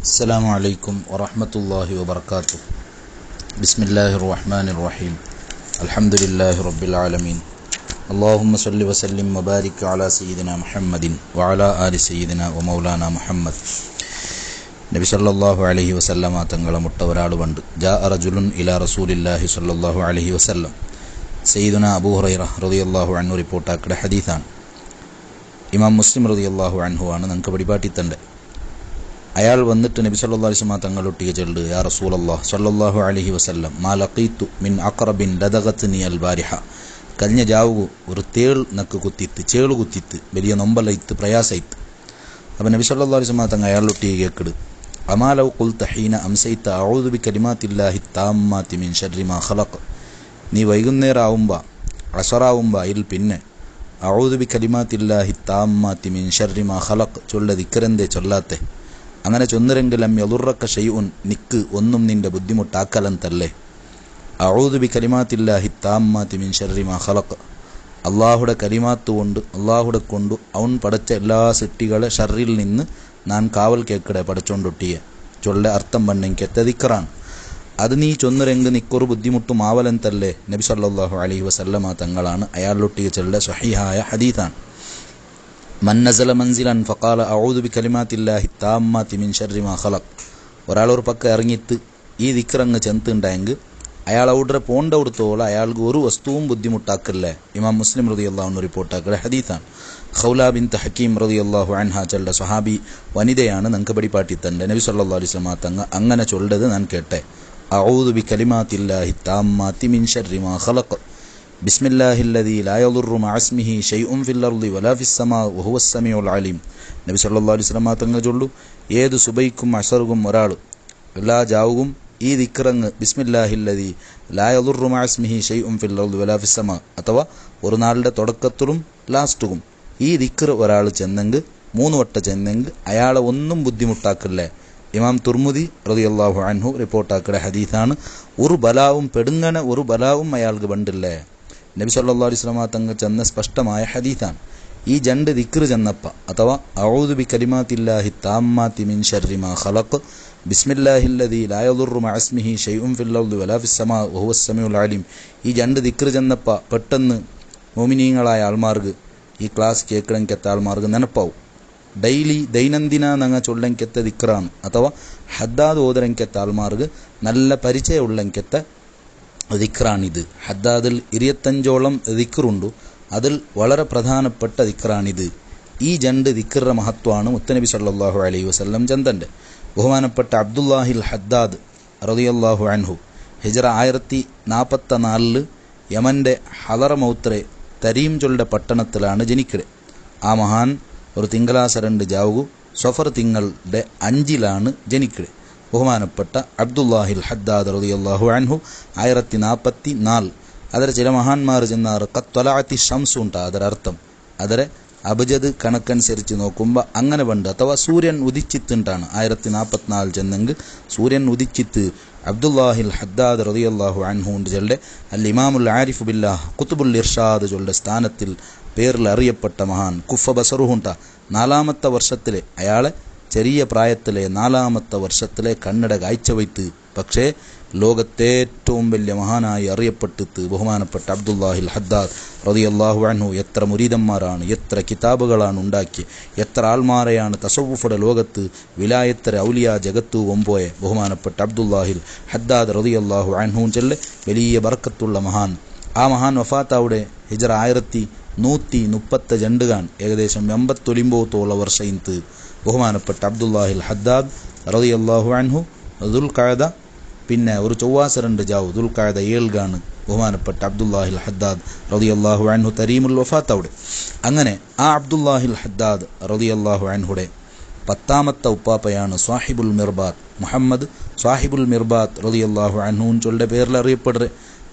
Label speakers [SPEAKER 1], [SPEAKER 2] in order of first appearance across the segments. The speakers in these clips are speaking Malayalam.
[SPEAKER 1] അസ്സലാമു അലൈക്കും വറഹ്മത്തുള്ളാഹി വബറകാതുഹു. ബിസ്മില്ലാഹിർ റഹ്മാനിർ റഹീം. അൽഹംദുലില്ലാഹി റബ്ബിൽ ആലമീൻ. അല്ലാഹുമ്മ സ്വല്ലി വസല്ലിം വബാരിക് അലാ സയ്യിദിനാ മുഹമ്മദിൻ വഅലാ ആലി സയ്യിദിനാ വമൗലാനാ മുഹമ്മദ്. നബി സല്ലല്ലാഹു അലൈഹി വസല്ലമ തങ്ങളെ മുട്ട ഒരാൾ കണ്ട്. ജാഅ റജുലുൻ ഇലാ റസൂലില്ലാഹി സല്ലല്ലാഹു അലൈഹി വസല്ലം. സയ്യിദുനാ അബൂ ഹുറൈറ റളിയല്ലാഹു അൻഹു റിപ്പോർട്ടാക്കിയ ഹദീസാണ്. ഇമാം മുസ്ലിം റളിയല്ലാഹു അൻഹു ആണ് നമുക്ക് പരിപാടിത്തണ്ട്. അയാൾ വന്നിട്ട് നബി സല്ലല്ലാഹു അലൈഹി വസല്ലം തങ്ങളൊട്ടിയെ ചൊല്ലു, യാ റസൂലല്ലാഹ് സല്ലല്ലാഹു അലൈഹി വസല്ലം മാ ലഖീതു മിൻ അഖറബിൻ ലദഗത്നി അൽ ബാരിഹ. കഴിഞ്ഞ ജാവു ഒരു തേൾ നക്ക് കുത്തിത്ത്, ചേളു കുത്തിത്ത്, വലിയ നൊമ്പലയിത്ത്, പ്രയാസയിത്ത്. അപ്പം നബി സല്ലല്ലാഹു അലൈഹി വസല്ലം തങ്ങൾ അയാളൊട്ടിയെ കേക്കിട്, അമാ ലൗ ഖുൽത ഹീന അംസൈത അഊദു ബി കലിമാത്തില്ലാഹി താമ്മാതി മിൻ ശർരി മാ ഖലഖ്. നീ വൈകുന്നേരം ആവുമ്പോൾ അസറാവുമ്പോൾ അതിൽ പിന്നെ അഊദു ബി കലിമാത്തില്ലാഹി താമ്മാതി മിൻ ശർരി മാ ഖലഖ് ചൊല്ല ദിക്റെന്തേ ചൊല്ലാത്തെ? അങ്ങനെ ചൊന്നുരെങ്കിലും യളുറക്ക ഷൈഉൻ, നിക്ക് ഒന്നും നിന്റെ ബുദ്ധിമുട്ടാക്കലന്തല്ലേ. അഊദു ബി കലിമാത്തില്ലാഹി താമ്മാതി മിൻ ശർരി മാ ഖലഖ്. അള്ളാഹുടെ കലിമാത്ത് കൊണ്ട്, അള്ളാഹുടെ കൊണ്ട് അവൻ പടച്ച എല്ലാ സൃഷ്ടികളെ ഷർറിൽ നിന്ന് ഞാൻ കാവൽ കേൾക്കടെ പടച്ചോണ്ടൊട്ടിയെ ചൊല്ല അർത്ഥം പണ്ണെനിക്കെത്ത ദിക്റാണ്. അത് നീ ചൊന്നുരെങ്ക് നിക്കൊരു ബുദ്ധിമുട്ടും ആവലന്തല്ലേ. നബി സല്ലല്ലാഹു അലൈഹി വസല്ലമ തങ്ങളാണ് അയാളൊട്ടിയെ ചൊല്ല സ്വഹീഹായ ഹദീസാണ്. മൻ നസല മൻസിലൻ ഫഖാല അഊദു ബി കലിമാത്തില്ലാഹി താമ്മാതി മിൻ ശർരി മാ ഖലഖ്. ഒരാളൊരു പക്കം ഇറങ്ങിയിട്ട് ഈ ദിക്റങ്ങ് ചെന്തുണ്ടായെങ്കിൽ അയാൾ അവിടെ പോണ്ടവിടത്തോളം അയാൾക്ക് ഒരു വസ്തുവും ബുദ്ധിമുട്ടാക്കല്ലേ. ഇമാം മുസ്ലിം റളിയല്ലാഹു അൻഹു റിപ്പോർട്ടാക്കിയ ഹദീസാണ്. ഖൗല ബിൻത് ഹക്കീം റളിയല്ലാഹു അൻഹ ചൊല്ല സ്വഹാബി വനിതയാണ് നമുക്ക് പഠിപ്പാട്ടിത്തണ്ട്. നബി സല്ലല്ലാഹു അലൈഹി വസല്ലം തങ്ങൾ അങ്ങനെ ചൊല്ലത് ഞാൻ കേട്ടെ. അഊദു ബി കലിമാത്തില്ലാഹി താമ്മാതി മിൻ ശർരി മാ ഖലഖ്. ബിസ്മില്ലാഹില്ലദീ ലാ യളുറു മഅ ഇസ്മിഹി ശൈഉൻ ഫിൽ അർളി വലാ ഫിസ് സമാ വഹുവസ് സമീഉൽ അലീം. നബി സല്ലല്ലാഹു അലൈഹി വസല്ലം തങ്ങൾ ചൊല്ലു, ഏത് സുബൈക്കും അസറും ഒരാൾ എല്ലാ ജാവും ഈ ദിക്റങ്ങ് ബിസ്മില്ലാഹില്ലദീ ലാ യളുറു മഅ ഇസ്മിഹി ശൈഉൻ ഫിൽ അർളി വലാ ഫിസ് സമാ, അഥവാ ഒരു നാളുടെ തുടക്കത്തിലും ലാസ്റ്റും ഈ ദിക്ർ ഒരാൾ ചെന്നെങ്കിൽ 3 വട്ടം ചെന്നെങ്കിൽ അയാളെ ഒന്നും ബുദ്ധിമുട്ടാക്കില്ലേ. ഇമാം തുർമുദി റളിയല്ലാഹു അൻഹു റിപ്പോർട്ടാക്കിയ ഹദീസാണ്. ഒരു ബലാവും പെടുങ്ങനെ ഒരു ബലാവും അയാൾക്ക് ബണ്ടില്ലേ. നബി സല്ലല്ലാഹു അലൈഹി വസല്ലം തങ്ങൾ ചെന്ന സ്പഷ്ടമായ ഹദീസാണ്. ഈ രണ്ട് ദിക്ർ ചെന്നപ്പ, അഥവാ അഊദു ബി കലിമാത്തില്ലാഹി താമ്മാതി മിൻ ശർരി മാ ഖലഖ്, ബിസ്മില്ലാഹില്ലദീ ലാ യളുറു മഅ ഇസ്മിഹി ശൈഉൻ ഫിൽ അർളി വലാ ഫിസ് സമാ വഹുവസ് സമീഉൽ അലീം, ഈ രണ്ട് ദിക്ർ ചെന്നപ്പ പെട്ടെന്ന് മുഅ്മിനീങ്ങളായ ആൾമാർക്ക്, ഈ ക്ലാസ് കേൾക്കണമെങ്കെത്ത ആൾമാർക്ക് നെനപ്പാവും. ഡെയിലി ദൈനംദിന നങ്ങ ചൊല്ലെങ്കെത്ത ദിക്റാണ്. അഥവാ ഹദ്ദാദ് ഓതരെങ്കെത്ത ആൾമാർക്ക് നല്ല പരിചയമുള്ളെങ്കെത്ത ദിക്റാണിത്. ഹദ്ദാദിൽ 25ഓളം ദിക്റുണ്ട്. അതിൽ വളരെ പ്രധാനപ്പെട്ട ദിക്റാണിത്. ഈ രണ്ട് ദിക്റിന്റെ മഹത്വമാണ് മുത്തനബി സല്ലല്ലാഹു അലൈഹി വസല്ലം ചന്തൻ്റെ. ബഹുമാനപ്പെട്ട അബ്ദുല്ലാഹിൽ ഹദ്ദാദ് റളിയല്ലാഹു അൻഹു ഹിജ്റ 1044 യമന്റെ ഹളറമൗത്രെ തരീം ചൊല്ലുടെ പട്ടണത്തിലാണ് ജനിക്കത്. ആ മഹാൻ ഒരു തിങ്കളാഴ്ച 2 ജാവു സഫർ തിങ്ങളുടെ 5 ജനിക്കത്. ബഹുമാനപ്പെട്ട അബ്ദുല്ലാഹിൽ ഹദ്ദാദ് റളിയല്ലാഹു അൻഹു 1044. ಅದರ ചില മഹാന്മാർ ചെന്നാറ് ഖത്വലഅത്തി ഷംസു ഉണ്ടാ. ಅದರർത്ഥം ಅದರ അബജദ് കണക്കനുസരിച്ച് നോക്കുമ്പോൾ അങ്ങനെ പണ്ട്, അഥവാ സൂര്യൻ ഉദിച്ചിട്ടുണ്ടാണ് 1044 ചെന്നെങ്കിൽ സൂര്യൻ ഉദിച്ചിത്ത്. അബ്ദുല്ലാഹിൽ ഹദ്ദാദ് റളിയല്ലാഹു അൻഹു ചൊല്ലെ അൽ ഇമാമുൽ ആരിഫ് ബില്ലാഹ് ഖുത്ബുൽ ഇർഷാദ് ചൊല്ലെ സ്ഥാനത്തിൽ പേരിൽ അറിയപ്പെട്ട മഹാൻ. കുഫ ബസറുഹുണ്ട 4ാമത്തെ വർഷത്തിലെ, അയാളെ ചെറിയ പ്രായത്തിലെ 4ാമത്തെ വർഷത്തിലെ കണ്ണട കാഴ്ച വയ്ത്ത്. പക്ഷേ ലോകത്തെ ഏറ്റവും വലിയ മഹാനായി അറിയപ്പെട്ടിട്ട് ബഹുമാനപ്പെട്ട അബ്ദുല്ലാഹിൽ ഹദ്ദാദ് റളിയല്ലാഹു അൻഹു എത്ര മുരീദന്മാരാണ്, എത്ര കിതാബുകളാണ് ഉണ്ടാക്കി, എത്ര ആൾമാരെയാണ് തസവുഫുടെ ലോകത്ത് വിലായത്തര ഔലിയ ജഗത്തു ഒമ്പോയ ബഹുമാനപ്പെട്ട അബ്ദുല്ലാഹിൽ ഹദ്ദാദ് റളിയല്ലാഹു അൻഹു ചെല്ലെ വലിയ ബർക്കത്തുള്ള മഹാൻ. ആ മഹാൻ വഫാത്താവിടെ ഹിജ്റ 1132 ഏകദേശം 89 വർഷയിന്ത്. ബഹുമാനപ്പെട്ട അബ്ദുല്ലാഹിൽ ഹദ്ദാദ് റളിയല്ലാഹു അൻഹു ദുൽഖഅദ പിന്നെ ഒരു ചൊവ്വാസ 2 ജാവു ദുൽഖഅദ 7 ബഹുമാനപ്പെട്ട അബ്ദുല്ലാഹിൽ ഹദ്ദാദ് റളിയല്ലാഹു അൻഹു തരീമുൽ വഫാത്തവിടെ. അങ്ങനെ ആ അബ്ദുല്ലാഹിൽ ഹദ്ദാദ് റളിയല്ലാഹു അൻഹുടെ 10ാമത്തെ ഉപ്പാപ്പയാണ് സ്വാഹിബുൽ മിർബാത്ത്, മുഹമ്മദ് സ്വാഹിബുൽ മിർബാത്ത് റളിയല്ലാഹു അൻഹു ചൊല്ലുടെ പേരിൽ അറിയപ്പെടുക.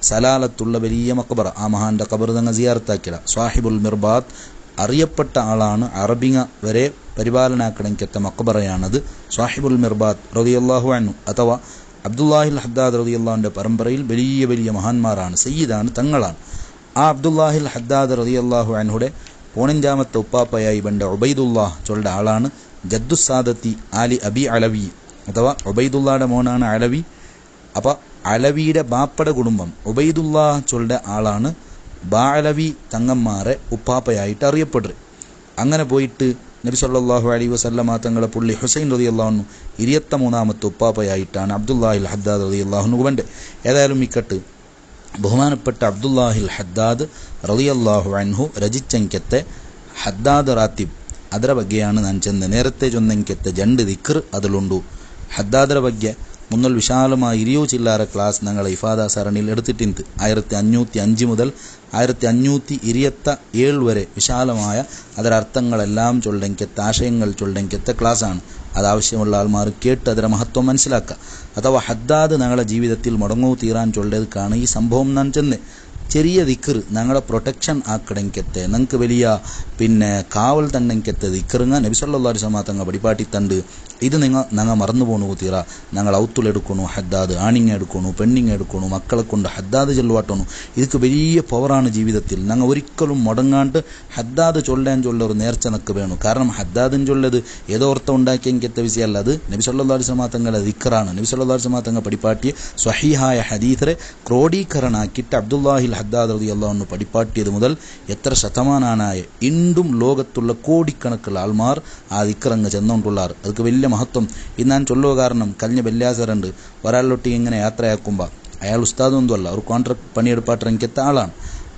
[SPEAKER 1] സലാലത്തുള്ള വലിയ മക്ബറ, ആ മഹാന്റെ ഖബർ തങ്ങ സിയാറത്താക്കില്ല. സ്വാഹിബുൽ മിർബാത്ത് അറിയപ്പെട്ട ആളാണ്. അറബിങ്ങ വരെ പരിപാലനാക്കണമെങ്കെത്ത മക്ബറയാണത്. സ്വാഹിബുൽ മിർബാത്ത് റളിയല്ലാഹു അൻഹു അഥവാ അബ്ദുല്ലാഹിൽ ഹദ്ദാദ് റളിയല്ലാഹുവിൻ്റെ പരമ്പരയിൽ വലിയ വലിയ മഹാന്മാരാണ്, സയ്യിദാണ്, തങ്ങളാണ്. ആ അബ്ദുല്ലാഹിൽ ഹദ്ദാദ് റളിയല്ലാഹു അൻഹുടെ 15ാമത്തെ ഉപ്പാപ്പയായി ബണ്ട ഉബൈദുല്ലാഹ് ചൊല്ലുടെ ആളാണ്. ജദ്ദുസാദത്തി ആലി അബി അലവി അഥവാ ഉബൈദുള്ളയുടെ മോനാണ് അലവി. അപ്പോൾ അലവിയുടെ ബാപ്പയുടെ കുടുംബം ഉബൈദുല്ലാ ചൊല്ലുടെ ആളാണ് ബാലവി തങ്ങന്മാരെ ഉപ്പാപ്പയായിട്ട് അറിയപ്പെടുന്നത്. അങ്ങനെ പോയിട്ട് നബി സല്ലല്ലാഹു അലൈഹി വസല്ലമ തങ്ങളെ പുള്ളി ഹുസൈൻ റളിയല്ലാഹു അൻഹു 23ാമത്തെ ഉപ്പാപ്പയായിട്ടാണ് അബ്ദുല്ലാഹിൽ ഹദ്ദാദ് റളിയല്ലാഹു അൻഹു കണ്ടത്. ഏതായാലും ഇക്കട്ട് ബഹുമാനപ്പെട്ട അബ്ദുല്ലാഹിൽ ഹദ്ദാദ് റളിയല്ലാഹു അൻഹു രചിച്ചെങ്കത്തെ ഹദ്ദാദ് റാത്തിബ് ಅದರ ಬಗ್ಗೆയാണ് ನಾನು ಚೆಂದ നേരത്തെ ചൊന്നെങ്കത്തെ ജണ്ട് ദിക്ർ അതിലുണ്ടു. ഹദ്ദാദರ ಬಗ್ಗೆ മുന്നൽ വിശാലമായ 20 ചില്ലാര ക്ലാസ് ഞങ്ങൾ ഇഫാദ സരണിയിൽ എടുത്തിട്ടുണ്ട്. 1505 മുതൽ 1527 വരെ വിശാലമായ ಅದರ അർത്ഥങ്ങളെല്ലാം ചൊല്ലെങ്കത്തെ ആശയങ്ങൾ ചൊല്ലെങ്കത്തെ ക്ലാസ്സാണ്. അതാവശ്യമുള്ള ആൾമാർ കേട്ട് ಅದರ മഹത്വം മനസ്സിലാക്കുക. അഥവാ ഹദ്ദാദ് ഞങ്ങളുടെ ജീവിതത്തിൽ മുടങ്ങൂ തീരാൻ ചൊല്ലേക്കാണ് ഈ സംഭവം ഞാൻ ചെന്ന് ചെറിയ ദിക്ർ ഞങ്ങളെ പ്രൊട്ടക്ഷൻ ആക്കണമെങ്കത്തെ ഞങ്ങൾക്ക് വലിയ കാവൽ തണ്ടെങ്കത്തെ ദിക്റുങ്ങ നബി സല്ലല്ലാഹു അലൈഹി വസല്ലം തങ്ങൾ പടിപ്പാട്ടി തണ്ട്. ഇത് ഞങ്ങൾ മറന്നു പോണു തീറ. ഞങ്ങൾ ഔത്തുലെടുക്കണു ഹദ്ദാദ്, ആണിങ്ങ എടുക്കണു, പെണ്ണിങ്ങ എടുക്കണു, മക്കളെ കൊണ്ട് ഹദ്ദാദ് ചെല്ലുവാട്ടണു. ഇതൊക്കെ വലിയ പവറാണ് ജീവിതത്തിൽ. ഞങ്ങൾ ഒരിക്കലും മുടങ്ങാണ്ട് ഹദ്ദാദ് ചൊല്ലാൻ ഒരു നേർച്ച നക്ക് വേണം. കാരണം ഹദ്ദാദിന് ചൊല്ലത് ഏതോ അർത്ഥം ഉണ്ടാക്കിയെങ്കത്തെ വിഷയമല്ല. അത് നബി സല്ലല്ലാഹു അലൈഹി വസല്ലം തങ്ങളുടെ ദിക്റാണ്. നബി സല്ലല്ലാഹു അലൈഹി വസല്ലം തങ്ങൾ പടിപ്പാട്ടിയ സ്വഹീഹായ ഹദീസിനെ ക്രോഡീകരണാക്കിയിട്ട് അബ്ദുല്ലാഹിൽ ഹദ്ദാദ് റളിയല്ലാഹു അൻഹു പടിപ്പാട്ടിയത് മുതൽ എത്ര ശതമാനായ ഇണ്ടും ലോകത്തുള്ള കോടിക്കണക്കുള്ള ആൾമാർ ആ ദിക്റങ്ങ് ചെന്നുകൊണ്ടുള്ളാർ. അതൊക്കെ വലിയ മഹത്വം. ഇത് ഞാൻ ചൊല്ലുക കാരണം കഴിഞ്ഞ വെള്ളിയാസറുണ്ട് ഒരാളിലൊട്ടി ഇങ്ങനെ യാത്രയാക്കുമ്പോൾ അയാൾ ഉസ്താദൊന്നുമല്ല, ഒരു കോൺട്രാക്ട് പണിയെടുപ്പാട്ടിറങ്ങിയത്ത ആളാണ്.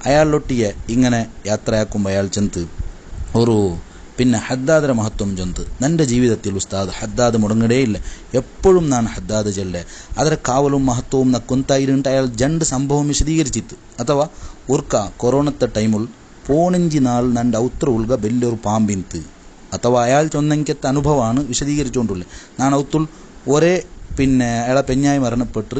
[SPEAKER 1] അയാളിലൊട്ടിയെ ഇങ്ങനെ യാത്രയാക്കുമ്പോൾ അയാൾ ചെന്ന് ഒരു ഹദ്ദാദിന്റെ മഹത്വം ചൊന്ത് എൻ്റെ ജീവിതത്തിൽ ഉസ്താദ് ഹദ്ദാദ് മുടങ്ങിടേയില്ല, എപ്പോഴും ഞാൻ ഹദ്ദാദ് ചെല്ലേ അതിലെ കാവലും മഹത്വവും നക്കൊന്തായിട്ട് അയാൾ രണ്ട് സംഭവം വിശദീകരിച്ചിട്ട്. അഥവാ ഉർക്ക കൊറോണത്തെ ടൈമിൽ 15 നാൾ നൻ്റെ ഔത്ര ഉൾക വലിയൊരു പാമ്പിന്ത്. അഥവാ അയാൾ ചൊന്നെങ്കത്തെ അനുഭവമാണ് വിശദീകരിച്ചുകൊണ്ടുള്ളത്. ഞാൻ ഔത്തുൽ ഒരേ അയാളെ പെഞ്ഞായി മരണപ്പെട്ട്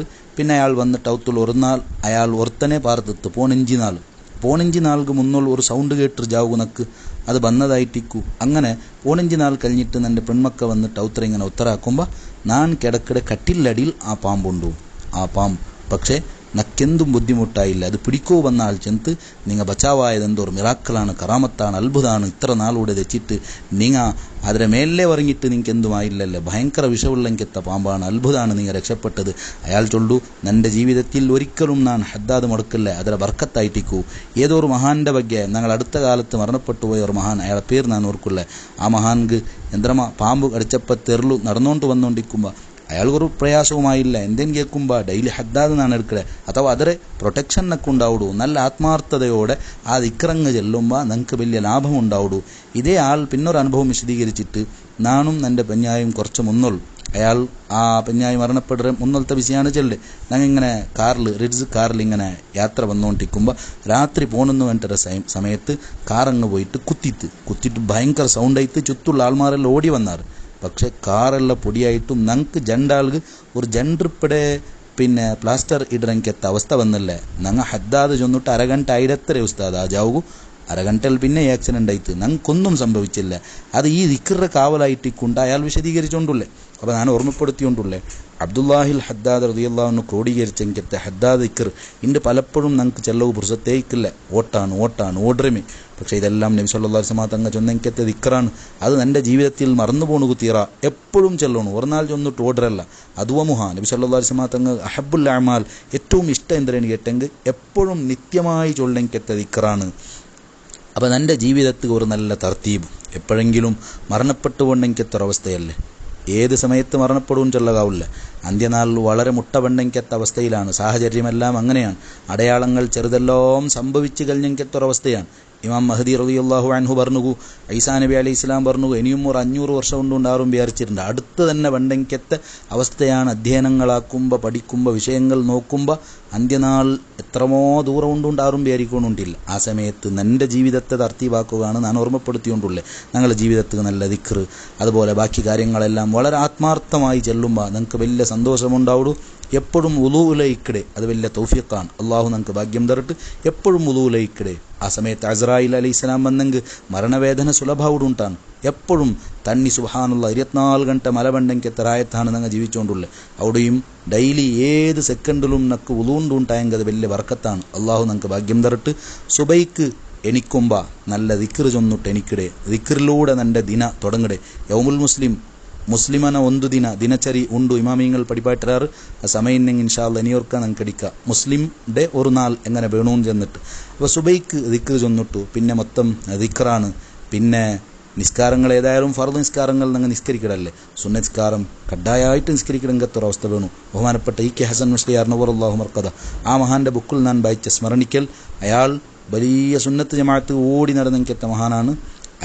[SPEAKER 1] അയാൾ വന്നിട്ട് ഔത്തുൽ ഒരു നാൾ അയാൾ ഒരുത്തനെ പാർത്തിത്ത് 15 നാൾക്ക് മുന്നുള്ള ഒരു സൗണ്ട് കേട്ട് ജാവുനക്ക് അത് വന്നതായിട്ടിക്കൂ. അങ്ങനെ 15 നാൾ കഴിഞ്ഞിട്ട് എൻ്റെ പെൺമക്ക വന്നിട്ട് ഔത്ര ഇങ്ങനെ ഉത്തരാക്കുമ്പോൾ ഞാൻ കിടക്കിടെ കട്ടിലടിയിൽ ആ പാമ്പുണ്ടു. ആ പാമ്പ് പക്ഷേ നക്കെന്തും ബുദ്ധിമുട്ടായില്ല. അത് പിടിക്കോ വന്ന ആൾ ചെന്ന് നിങ്ങൾ ബച്ചാവായതെന്തോ ഒരു മിറാക്കളാണ്, കറാമത്താണ്, അത്ഭുതമാണ്. ഇത്ര നാളൂടെ വെച്ചിട്ട് നിങ്ങൾ അതിലെ മേലെ പറഞ്ഞിട്ട് നിങ്ങൾക്ക് എന്തുമായില്ലല്ലേ, ഭയങ്കര വിഷമുള്ളെങ്കെത്ത പാമ്പാണ്, അത്ഭുതമാണ് നിങ്ങൾ രക്ഷപ്പെട്ടത്. അയാൾ ചൊല്ലു എൻ്റെ ജീവിതത്തിൽ ഒരിക്കലും ഞാൻ ഹദ്ദാദ് മുടക്കില്ല, അതിലെ ബർക്കത്തായിട്ടിക്കൂ. ഏതോ ഒരു മഹാന്റെ ಬಗ್ಗೆ ഞങ്ങൾ അടുത്ത കാലത്ത് മരണപ്പെട്ടു പോയ ഒരു മഹാൻ, അയാളെ പേര് ഞാൻ ഓർക്കില്ല. ആ മഹാൻക്ക് എന്തരമാ പാമ്പ് കടിച്ചപ്പോൾ തെരലു നടന്നുകൊണ്ട് വന്നുകൊണ്ടിരിക്കുമ്പോൾ അയാൾക്കൊരു പ്രയാസവുമായില്ല. എന്തെങ്കിലും കേൾക്കുമ്പോൾ ഡെയിലി ഹദ്ദാദ് നാണ് എടുക്കണേ. അഥവാ അതിരെ പ്രൊട്ടക്ഷനൊക്കെ ഉണ്ടാവിടൂ. നല്ല ആത്മാർത്ഥതയോടെ ആ ദിക്റങ്ങ് ചെല്ലുമ്പോൾ നിങ്ങൾക്ക് വലിയ ലാഭം ഉണ്ടാവിടൂ. ഇതേ ആൾ പിന്നൊരു അനുഭവം വിശദീകരിച്ചിട്ട് നാനും എൻ്റെ പെഞ്ഞായും കുറച്ച് മുന്നോൾ അയാൾ ആ പെഞ്ഞായി മരണപ്പെടുന്ന മുന്നോളത്തെ വിഷയമാണ് ചെല്ല്. ഞങ്ങൾ ഇങ്ങനെ റിഡ്സ് കാറിൽ ഇങ്ങനെ യാത്ര വന്നുകൊണ്ടിരിക്കുമ്പോൾ രാത്രി പോണെന്ന് വേണ്ട സമയത്ത് കാറങ്ങ് പോയിട്ട് കുത്തിയിട്ട് ഭയങ്കര സൗണ്ടായിട്ട് ചുറ്റുള്ള ആൾമാരെല്ലാം ഓടി വന്നാറ്. പക്ഷെ കാറെല്ലാം പൊടിയായിട്ടും ഞങ്ങൾക്ക് ജണ്ടാൾക്ക് ഒരു ജണ്ടിപ്പടെ പ്ലാസ്റ്റർ ഇടറെങ്കത്തെ അവസ്ഥ വന്നല്ലേ. ഞങ്ങൾ ഹദ്ദാദ് ചൊന്നിട്ട് അരഗಂಟೆ ആയിരത്തര ഉസ്താദ് ആ ജാവു അരഗಂಟೆൽ ആക്സിഡൻ്റ് ആയിട്ട് ഞങ്ങൾക്കൊന്നും സംഭവിച്ചില്ല. അത് ഈ ദിക്റിന്റെ കാവലായിട്ടിക്കൊണ്ട് അയാൾ വിശദീകരിച്ചുകൊണ്ടുള്ളേ. അപ്പോൾ ഞാൻ ഓർമ്മപ്പെടുത്തിക്കൊണ്ടുള്ളേ അബ്ദുല്ലാഹിൽ ഹദ്ദാദ് റളിയല്ലാഹു അൻഹു ക്രോഡീകരിച്ചെങ്കത്തെ ഹദ്ദാദ് ദിക്ർ ഇണ്ട് പലപ്പോഴും ഞങ്ങൾക്ക് ചെല്ലവ് പുറത്തേക്കില്ല. ഓട്ടാണ് ഓടരമേ. പക്ഷേ ഇതെല്ലാം നബി സല്ലല്ലാഹു അലൈഹി വസല്ലം തങ്ങൾ ചൊന്നെങ്കത്തെ ദിക്റാണ്. അത് എൻ്റെ ജീവിതത്തിൽ മറന്നു പോണു കുത്തീറ. എപ്പോഴും ചെല്ലണു, ഒരു നാൾ ചൊന്നിട്ട് ഓടരല്ല. അതുവമുഹ നബി സല്ലല്ലാഹു അലൈഹി വസല്ലം തങ്ങൾ അഹബ്ബുൽ അഅമാൽ ഏറ്റവും ഇഷ്ടം എന്തിനാണ് കേട്ടെങ്കിൽ എപ്പോഴും നിത്യമായി ചൊല്ലെങ്കത്തെ ദിക്റാണ്. അപ്പം എൻ്റെ ജീവിതത്തിൽ ഒരു നല്ല തർത്തീബ്. എപ്പോഴെങ്കിലും മരണപ്പെട്ടുകൊണ്ടെങ്കത്തൊരവസ്ഥയല്ലേ, ഏത് സമയത്ത് മരണപ്പെടും ചൊല്ലകാവില്ല. അന്ത്യനാളിൽ വളരെ മുട്ടവണ്ടെങ്കത്ത അവസ്ഥയിലാണ്. സാഹചര്യമെല്ലാം അങ്ങനെയാണ്. അടയാളങ്ങൾ ചെറുതെല്ലാം സംഭവിച്ചു കഴിഞ്ഞെങ്കത്തൊരവസ്ഥയാണ്. ഇമാം മഹദി റളിയല്ലാഹു അൻഹു പറഞ്ഞു, ഈസാ നബി അലൈഹി ഇസ്ലാം പറഞ്ഞു, ഇനിയും ഒരു 500 വർഷം കൊണ്ടുണ്ടാറും വിചാരിച്ചിട്ടുണ്ട്. അടുത്ത് തന്നെ വണ്ടെങ്കത്തെ അവസ്ഥയാണ്. അധ്യയനങ്ങളാക്കുമ്പോൾ പഠിക്കുമ്പോൾ വിഷയങ്ങൾ നോക്കുമ്പോൾ അന്ത്യനാൾ എത്രമോ ദൂരം കൊണ്ടുണ്ടാറും വിചാരിക്കൊണ്ടില്ല. ആ സമയത്ത് എൻ്റെ ജീവിതത്തെ തർത്തീവാക്കുകയാണ് ഞാൻ ഓർമ്മപ്പെടുത്തിക്കൊണ്ടുള്ളത്. ഞങ്ങളുടെ ജീവിതത്തിൽ നല്ല ദിക്ർ അതുപോലെ ബാക്കി കാര്യങ്ങളെല്ലാം വളരെ ആത്മാർത്ഥമായി ചെല്ലുമ്പോൾ നിങ്ങൾക്ക് വലിയ സന്തോഷമുണ്ടാവുള്ളൂ. എപ്പോഴും വുളൂഇലയിക്കടെ അത് വലിയ തൗഫീഖാണ്. അള്ളാഹു നമുക്ക് ഭാഗ്യം തരട്ട്. എപ്പോഴും വുളൂഇലയിക്കടെ. ആ സമയത്ത് അസ്രായിൽ അലൈഹിസ്സലാം വന്നെങ്കിൽ മരണവേദന സുലഭവുണ്ടാണ്. എപ്പോഴും തന്നി സുബ്ഹാനല്ലാഹ് 24 ഗಂಟೆ മലബണ്ടെങ്കിൽ തെറായത്താണ് ഞങ്ങൾ ജീവിച്ചുകൊണ്ടുള്ളത്. അവിടെയും ഡെയിലി ഏത് സെക്കൻഡിലും നമുക്ക് വുളൂണ്ടുണ്ടായെങ്കിൽ അത് വലിയ ബർക്കത്താണ്. അള്ളാഹു നമുക്ക് ഭാഗ്യം തരട്ട്. സുബൈക്ക് എണിക്കുമ്പോൾ നല്ല ദിക്ർ ചൊന്നിട്ട് എനിക്കിടെ. ദിക്റിലൂടെ എൻ്റെ ദിന തുടങ്ങടെ. യൗമുൽ മുസ്ലിം ಮುಸ್ಲಿಮನ ಒಂದು ದಿನಚರಿ ಉಂಡು ഇമാമിങ്ങൾ പഠിപ്പായിട്ടാറ് ആ സമയം ഇൻഷാ അല്ലാഹ് ഇനിയോർക്കാൻ നമുക്ക് അടിക്കാം മുസ്ലിംടെ ഒരു നാൾ എങ്ങനെ വേണമെന്ന് ചെന്നിട്ട് അപ്പോൾ സുബൈക്ക് ദിക്ർ ചൊന്നിട്ടു പിന്നെ മൊത്തം ദിക്റാണ് പിന്നെ നിസ്കാരങ്ങൾ ഏതായാലും ഫർദ് നിസ്കാരങ്ങൾ നിങ്ങൾ നിസ്കരിക്കടല്ലേ സുന്നത്ത് നിസ്കാരം കഡായമായിട്ട് നിസ്കരിക്കണമെങ്കത്തൊരവസ്ഥ വേണു ബഹുമാനപ്പെട്ട കെ ഹസൻ മുസ്ലിയാർ നവറുല്ലാഹു മർക്കദ ആ മഹാന്റെ ബുക്കിൽ ഞാൻ വായിച്ച സ്മരണിക്കൽ അയാൾ വലിയ സുന്നത്ത് ജമാഅത്ത് ഓടി നടന്നെനിക്കെത്ത മഹാനാണ്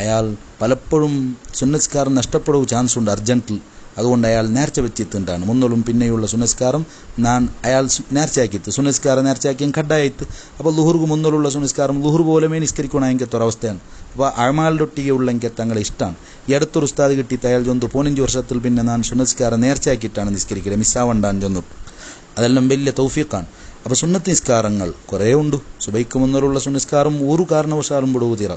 [SPEAKER 1] അയാൾ പലപ്പോഴും സുന്നത്ത് നിസ്കാരം നഷ്ടപ്പെടുക ചാൻസ് ഉണ്ട് അർജന്റിൽ അതുകൊണ്ട് അയാൾ നേർച്ച വെച്ചെത്തിണ്ടാണ് മുന്നോളും പിന്നെയുള്ള സുന്നസ്കാരം അയാൾ നേർച്ചയാക്കിത്ത് സുന്നസ്കാരം നേർച്ചയാക്കിയും കഡായിട്ട് അപ്പോൾ ലുഹുർക്ക് മുന്നോളുള്ള സുന്നസ്കാരം ലുഹുർ പോലെമേ നിസ്കരിക്കണം എനിക്കത്തൊരവസ്ഥയാണ് അപ്പോൾ അഴമാലിലൊട്ടിಗೆ ഉള്ളെങ്കിൽ തങ്ങളെ ഇഷ്ടമാണ് ഈ അടുത്തൊരു ഉസ്താദ് കിട്ടിയിട്ട് അയാൾ ചൊന്നു 15 വർഷത്തിൽ പിന്നെ ഞാൻ സുന്നസ്കാരം നേർച്ചയാക്കിയിട്ടാണ് നിസ്കരിക്കുക മിസ്സാവണ്ടാൻ ചൊന്നിട്ടു അതെല്ലാം വലിയ തൗഫീഖാണ് അപ്പോൾ സുന്നത്ത് നിസ്കാരങ്ങൾ കുറേ ഉണ്ട് സുബൈക്ക് മുന്നോലുള്ള സുന്നസ്കാരം ഒരു കാരണവശാലും വിടുക തീരാ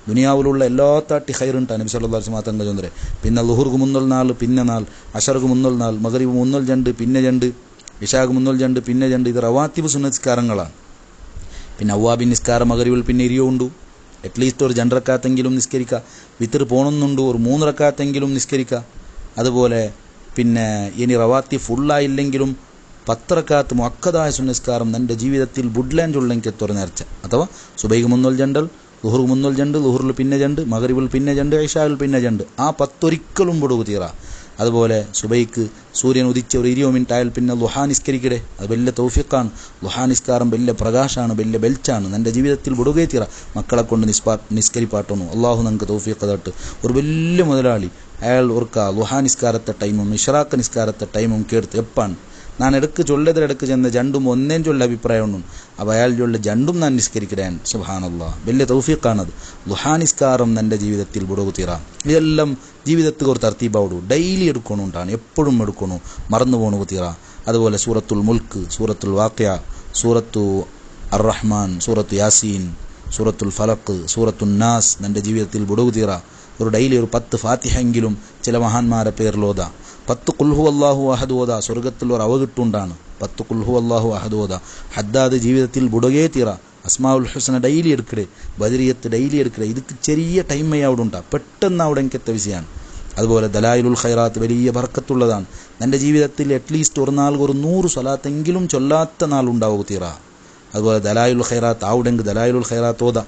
[SPEAKER 1] ദുനിയാവിലുള്ള എല്ലാ താട്ടി ഹൈറുണ്ടാണ് നബി സല്ലല്ലാഹു അലൈഹി വസല്ലം ചൊന്നരെ പിന്നെ ലുഹുർക്ക് മുന്നോൽ നാൾ പിന്നെ നാൾ അശർക്ക് മുന്നോൽ നാൾ മഗ്രിബ് മുന്നോൽ ജണ്ട് പിന്നെ ജണ്ട് ഇശാഖ് മുന്നോൽ ജണ്ട് പിന്നെ ജണ്ട് ഇത് റവാത്തിബ് സുന്നസ്കാരങ്ങളാണ് പിന്നെ അവ്വാബി നിസ്കാരം മഗ്രിബിൽ പിന്നെ ഇരിയുണ്ട് അറ്റ്ലീസ്റ്റ് ഒരു 2 റക്അത്തെങ്കിലും നിസ്കരിക്കുക വിത്തർ പോകണമെന്നുണ്ട് ഒരു 3 റക്അത്തെങ്കിലും നിസ്കരിക്കുക അതുപോലെ പിന്നെ ഇനി റവാത്തി ഫുള്ളായില്ലെങ്കിലും 10 റക്അത്ത് മുഅക്കദായ സുന്നസ്കാരം എൻ്റെ ജീവിതത്തിൽ വുഡ്ലാൻഡ് ഉള്ളെങ്കിൽ എത്തൊരു നേർച്ച അഥവാ സുബൈക്ക് മുന്നോൽ ജണ്ടൽ ലുഹുർ മുന്നോൽ ജണ്ട് ലുഹുറിൽ പിന്നെ ജണ്ട് മഗ്രിബിൽ പിന്നെ ജണ്ട് ഇശായിൽ പിന്നെ ജണ്ട് ആ 10 ഒരിക്കലും വിടുക തീറ അതുപോലെ സുബൈക്ക് സൂര്യൻ ഉദിച്ച ഒരു 20 മിനിറ്റ് ആയാൽ പിന്നെ ലുഹാ നിസ്കരിക്കടേ അത് വലിയ തൗഫീഖാണ് ലുഹാ നിസ്കാരം വലിയ പ്രകാശമാണ് വലിയ ബെൽച്ചാണ് എൻ്റെ ജീവിതത്തിൽ വിടുകയെ തീറ മക്കളെ കൊണ്ട് നിസ്കരിപ്പാട്ടൊന്നു അള്ളാഹു നമുക്ക് തൗഫീഖ് തട്ട് ഒരു വലിയ മുതലാളി അയാൾ ഓർക്ക ലുഹാ നിസ്കാരത്തെ ടൈമും ഇഷ്റാഖ് നിസ്കാരത്തെ ടൈമും കേടുത്ത് എപ്പാണ് ഞാൻ ഇടയ്ക്ക് ചൊല്ലതിടക്ക് ചെന്ന് ജണ്ടും ഒന്നേം ചൊല്ല അഭിപ്രായമുണ്ട് അപ്പോൾ അയാൾ ചൊല്ല ജണ്ടും ഞാൻ നിസ്കരിക്കാൻ സുബ്ഹാനല്ലാഹ് വലിയ തൗഫീഖാണത് ലുഹാ നിസ്കാരം എൻ്റെ ജീവിതത്തിൽ വിടുക തീറ ഇതെല്ലാം ജീവിതത്തിൽ ഒരു തർത്തീബാവിടൂ ഡെയിലി എടുക്കണുണ്ടാണ് എപ്പോഴും എടുക്കണു മറന്നു പോണു തീറ അതുപോലെ സൂറത്തുൽ മുൽക്ക് സൂറത്തുൽ വാഖിയ സൂറത്തു അർ റഹ്മാൻ സൂറത്തു യാസീൻ സൂറത്തുൽ ഫലഖ് സൂറത്തുൽ നാസ് എൻ്റെ ജീവിതത്തിൽ വിടുക തീറ ഒരു ഡെയിലി ഒരു 10 ഫാത്തിഹെങ്കിലും ചില മഹാന്മാരെ പേരിലോത 10 ഖുൽഹു അല്ലാഹു അഹദ് ഓത സ്വർഗത്തിൽ ഒരു അവകിട്ടുണ്ടാണ് 10 ഖുൽഹു അല്ലാഹു അഹദ് ഓത ഹദ്ദാദ് ജീവിതത്തിൽ വിടുകയെ തീറ അസ്മാഉൽ ഹുസ്ന ഡെയിലി എടുക്കടേ ബദരിയത്ത് ഡെയിലി എടുക്കടേ ഇതൊക്കെ ചെറിയ ടൈമേ അവിടെ ഉണ്ടാ പെട്ടെന്ന് അവിടെ എനിക്കെത്ത വിഷയമാണ് അതുപോലെ ദലായിലുൽ ഖൈറാത്ത് വലിയ ബർക്കത്തുള്ളതാണ് എൻ്റെ ജീവിതത്തിൽ അറ്റ്ലീസ്റ്റ് ഒരു നാൾ ഒരു 100 സ്വലാത്തെങ്കിലും ചൊല്ലാത്ത നാളുണ്ടാവുക തീറ അതുപോലെ ദലായിലുൽ ഖൈറാത്ത് ആവുടെങ്കിൽ ദലായിലുൽ ഖൈറാത്ത് ഓത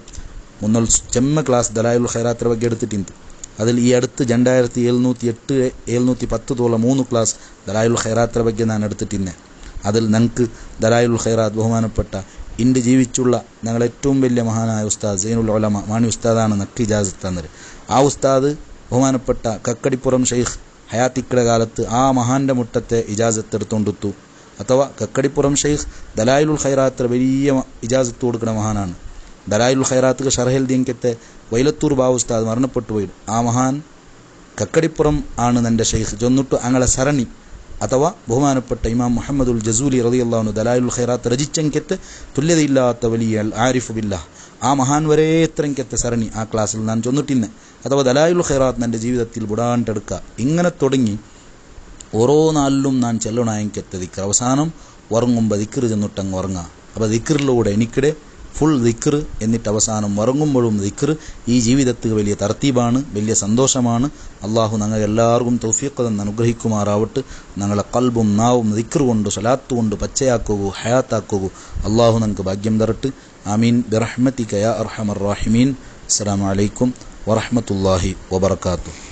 [SPEAKER 1] മുന്നോൽ ചെമ്മ ക്ലാസ് ദലായിലുൽ ഖൈറാത്തിൻ്റെ ಬಗ್ಗೆ എടുത്തിട്ടുണ്ട് അതിൽ ഈ അടുത്ത് 2708 710 3 ക്ലാസ് ദലായിലുൽ ഖൈറാത്തിൻ്റെ ಬಗ್ಗೆ ഞാൻ എടുത്തിട്ടിന്നെ അതിൽ ഞങ്ങൾക്ക് ദലായിലുൽ ഖൈറാത്ത് ബഹുമാനപ്പെട്ട ഇന്ന് ജീവിച്ചുള്ള ഞങ്ങൾ ഏറ്റവും വലിയ മഹാനായ ഉസ്താദ് സൈനുൽ ഉലമ മാണി ഉസ്താദാണ് നക്ക് ഇജാസത്ത് തന്നത് ആ ഉസ്താദ് ബഹുമാനപ്പെട്ട കക്കടിപ്പുറം ഷെയ്ഖ് ഹയാത്തിക്കടെ കാലത്ത് ആ മഹാന്റെ മുട്ടത്തെ ഇജാസത്ത് എടുത്തുകൊണ്ടെത്തു അഥവാ കക്കടിപ്പുറം ഷെയ്ഖ് ദലായിലുൽ ഖൈറാത്തിന് വലിയ ഇജാസത്ത് കൊടുക്കുന്ന മഹാനാണ് ദലായിലുൽ ഖൈറാത്ത് ഷർഹൽ ദീൻകത്തെ വൈലത്തൂർ ബാബു ഉസ്താദ് മരണപ്പെട്ടു പോയി ആ മഹാൻ കക്കടിപ്പുറം ആണ് എൻ്റെ ഷെയ്ഖ് ചൊന്നിട്ടു അങ്ങളെ സരണി അഥവാ ബഹുമാനപ്പെട്ട ഇമാം മുഹമ്മദുൽ ജസൂലി റളിയല്ലാഹു അൻഹു ദലായിലുൽ ഖൈറാത്ത് രചിച്ചെങ്കത്തെ തുല്യതയില്ലാത്ത വലിയ ആരിഫ് ബില്ലാഹ് ആ മഹാൻ വരെ എത്രയെങ്കത്തെ സരണി ആ ക്ലാസ്സിൽ ഞാൻ ചൊന്നിട്ടിന്നെ അഥവാ ദലായിലുൽ ഖൈറാത്ത് എൻ്റെ ജീവിതത്തിൽ വിടാണ്ടെടുക്കുക ഇങ്ങനെ തുടങ്ങി ഓരോ നാളിലും ഞാൻ ചെല്ലണായെങ്കത്തെ ദിക്ർ അവസാനം ഉറങ്ങുമ്പോൾ ദിക്ർ ചെന്നിട്ടങ്ങ് ഉറങ്ങുക അപ്പോൾ ദിക്റിലൂടെ എനിക്കിടെ ഫുൾ ദിക്ർ എന്നിട്ട് അവസാനം ഉറങ്ങുമ്പോഴും ദിക്ർ ഈ ജീവിതത്തിൽ വലിയ തർത്തീബാണ് വലിയ സന്തോഷമാണ് അള്ളാഹു ഞങ്ങൾ എല്ലാവർക്കും തൗഫീഖ് തന്ന് അനുഗ്രഹിക്കുമാറാവട്ടെ ഞങ്ങളെ ഖൽബും നാവും ദിക്ർ കൊണ്ട് സ്വലാത്ത് കൊണ്ട് പച്ചയാക്കുകൂ ഹയാത്താക്കുകൂ അള്ളാഹു ഞങ്ങൾക്ക് ഭാഗ്യം തരട്ടെ ആമീൻ ബിറഹ്മതിക യാ അർഹമർ റാഹിമീൻ അസ്സലാമു അലൈക്കും വറഹ്മത്തുള്ളാഹി വബറകാതുഹു